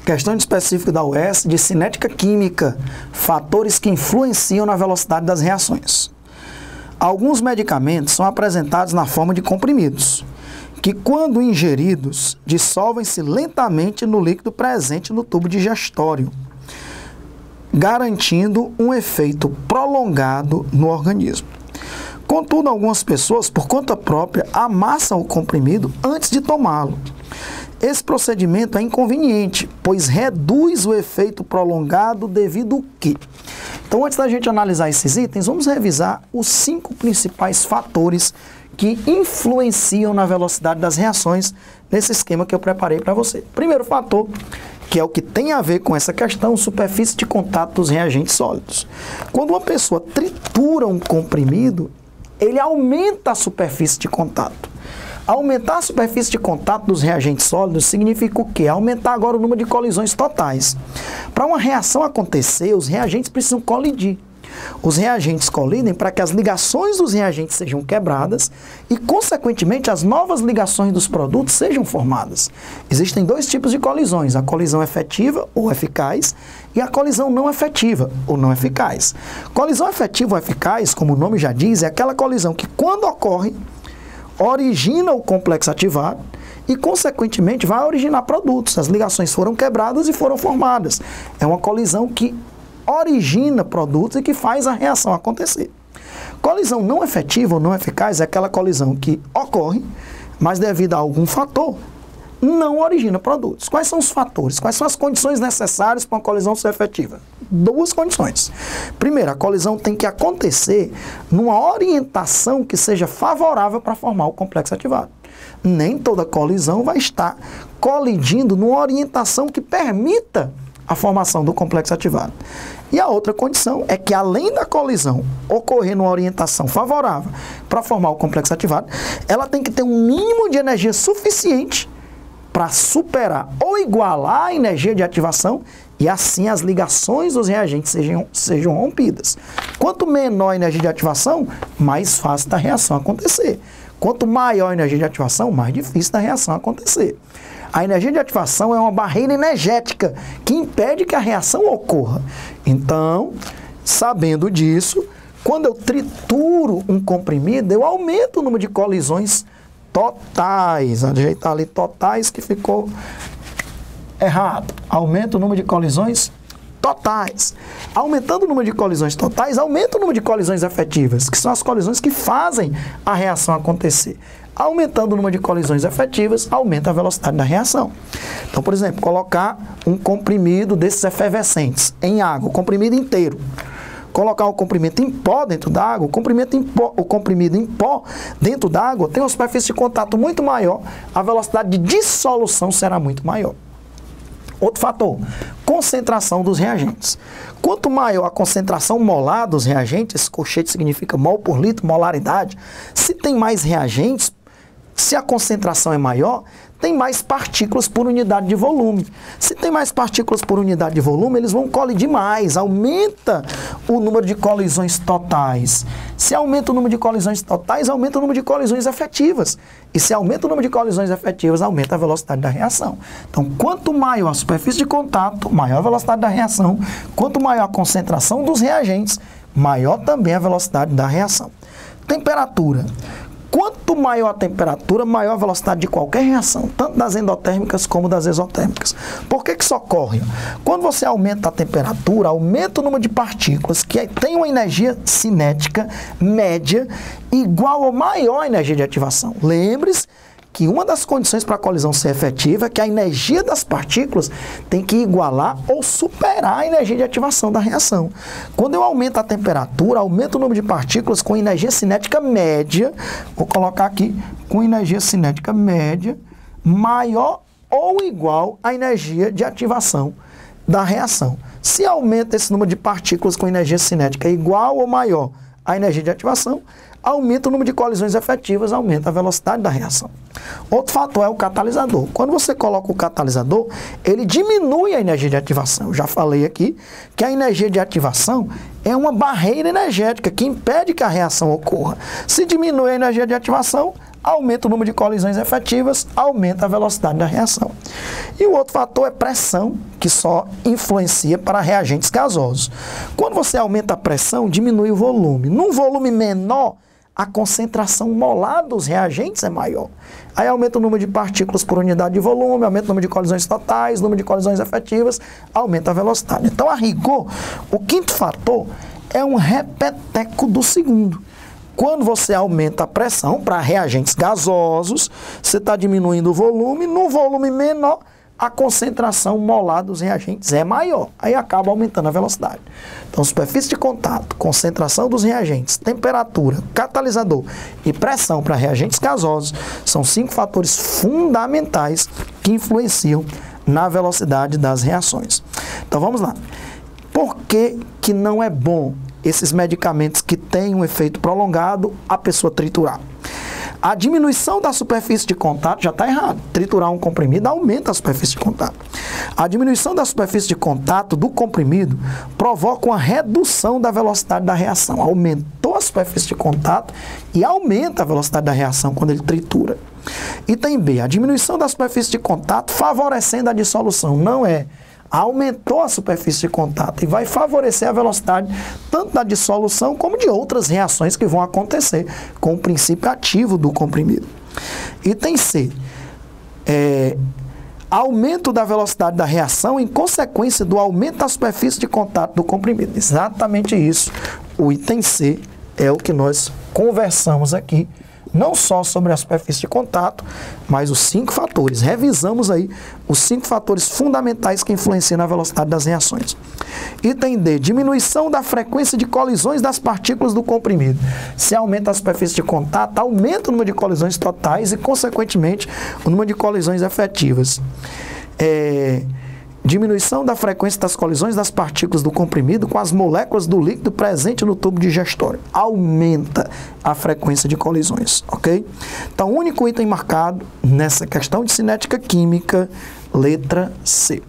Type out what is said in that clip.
Questão específica da UES de cinética química, fatores que influenciam na velocidade das reações. Alguns medicamentos são apresentados na forma de comprimidos, que quando ingeridos, dissolvem-se lentamente no líquido presente no tubo digestório, garantindo um efeito prolongado no organismo. Contudo, algumas pessoas, por conta própria, amassam o comprimido antes de tomá-lo. Esse procedimento é inconveniente, pois reduz o efeito prolongado devido ao quê? Então, antes da gente analisar esses itens, vamos revisar os 5 principais fatores que influenciam na velocidade das reações nesse esquema que eu preparei para você. Primeiro fator, que é o que tem a ver com essa questão, superfície de contato dos reagentes sólidos. Quando uma pessoa tritura um comprimido, ele aumenta a superfície de contato. Aumentar a superfície de contato dos reagentes sólidos significa o quê? Aumentar agora o número de colisões totais. Para uma reação acontecer, os reagentes precisam colidir. Os reagentes colidem para que as ligações dos reagentes sejam quebradas e, consequentemente, as novas ligações dos produtos sejam formadas. Existem 2 tipos de colisões, a colisão efetiva ou eficaz e a colisão não efetiva ou não eficaz. Colisão efetiva ou eficaz, como o nome já diz, é aquela colisão que, quando ocorre, origina o complexo ativado e, consequentemente, vai originar produtos. As ligações foram quebradas e foram formadas. É uma colisão que origina produtos e que faz a reação acontecer. Colisão não efetiva ou não eficaz é aquela colisão que ocorre, mas devido a algum fator, não origina produtos. Quais são os fatores? Quais são as condições necessárias para uma colisão ser efetiva? 2 condições. Primeiro, a colisão tem que acontecer numa orientação que seja favorável para formar o complexo ativado. Nem toda colisão vai estar colidindo numa orientação que permita a formação do complexo ativado. E a outra condição é que, além da colisão ocorrer numa orientação favorável para formar o complexo ativado, ela tem que ter um mínimo de energia suficiente para superar ou igualar a energia de ativação e assim as ligações dos reagentes sejam rompidas. Quanto menor a energia de ativação, mais fácil da reação acontecer. Quanto maior a energia de ativação, mais difícil da reação acontecer. A energia de ativação é uma barreira energética que impede que a reação ocorra. Então, sabendo disso, quando eu trituro um comprimido, eu aumento o número de colisões totais. Ajeitar ali totais que ficou errado. Aumenta o número de colisões totais. Aumentando o número de colisões totais, aumenta o número de colisões efetivas, que são as colisões que fazem a reação acontecer. Aumentando o número de colisões efetivas, aumenta a velocidade da reação. Então, por exemplo, colocar um comprimido desses efervescentes em água, o comprimido inteiro. Colocar o comprimido em pó dentro da água, o comprimido em pó dentro da água tem uma superfície de contato muito maior, a velocidade de dissolução será muito maior. Outro fator, concentração dos reagentes. Quanto maior a concentração molar dos reagentes, colchete significa mol por litro, molaridade, se tem mais reagentes, se a concentração é maior, tem mais partículas por unidade de volume. Se tem mais partículas por unidade de volume, eles vão colidir mais, aumenta o número de colisões totais. Se aumenta o número de colisões totais, aumenta o número de colisões efetivas. E se aumenta o número de colisões efetivas, aumenta a velocidade da reação. Então, quanto maior a superfície de contato, maior a velocidade da reação. Quanto maior a concentração dos reagentes, maior também a velocidade da reação. Temperatura. Quanto maior a temperatura, maior a velocidade de qualquer reação, tanto das endotérmicas como das exotérmicas. Por que isso ocorre? Quando você aumenta a temperatura, aumenta o número de partículas que tem uma energia cinética média igual ou maior à energia de ativação. Lembre-se que uma das condições para a colisão ser efetiva é que a energia das partículas tem que igualar ou superar a energia de ativação da reação. Quando eu aumento a temperatura, aumento o número de partículas com energia cinética média, vou colocar aqui, com energia cinética média, maior ou igual à energia de ativação da reação. Se aumenta esse número de partículas com energia cinética igual ou maior à energia de ativação, aumenta o número de colisões efetivas, aumenta a velocidade da reação. Outro fator é o catalisador. Quando você coloca o catalisador, ele diminui a energia de ativação. Eu já falei aqui que a energia de ativação é uma barreira energética que impede que a reação ocorra. Se diminui a energia de ativação, aumenta o número de colisões efetivas, aumenta a velocidade da reação. E o outro fator é pressão, que só influencia para reagentes gasosos. Quando você aumenta a pressão, diminui o volume. Num volume menor, a concentração molar dos reagentes é maior. Aí aumenta o número de partículas por unidade de volume, aumenta o número de colisões totais, número de colisões efetivas, aumenta a velocidade. Então, a rigor, o quinto fator é um repeteco do segundo. Quando você aumenta a pressão para reagentes gasosos, você está diminuindo o volume. No volume menor, a concentração molar dos reagentes é maior. Aí acaba aumentando a velocidade. Então, superfície de contato, concentração dos reagentes, temperatura, catalisador e pressão para reagentes gasosos são 5 fatores fundamentais que influenciam na velocidade das reações. Então, vamos lá. Por que não é bom esses medicamentos que têm um efeito prolongado, a pessoa triturar? A diminuição da superfície de contato já está errado. Triturar um comprimido aumenta a superfície de contato. A diminuição da superfície de contato do comprimido provoca uma redução da velocidade da reação. Aumentou a superfície de contato e aumenta a velocidade da reação quando ele tritura. Item B, a diminuição da superfície de contato favorecendo a dissolução. Não é. Aumentou a superfície de contato e vai favorecer a velocidade tanto da dissolução como de outras reações que vão acontecer com o princípio ativo do comprimido. Item C, aumento da velocidade da reação em consequência do aumento da superfície de contato do comprimido. Exatamente isso. O item C é o que nós conversamos aqui, não só sobre a superfície de contato, mas os 5 fatores. Revisamos aí os 5 fatores fundamentais que influenciam na velocidade das reações. Item D, diminuição da frequência de colisões das partículas do comprimido. Se aumenta a superfície de contato, aumenta o número de colisões totais e, consequentemente, o número de colisões efetivas. Diminuição da frequência das colisões das partículas do comprimido com as moléculas do líquido presente no tubo digestório. Aumenta a frequência de colisões, ok? Então, o único item marcado nessa questão de cinética química, letra C.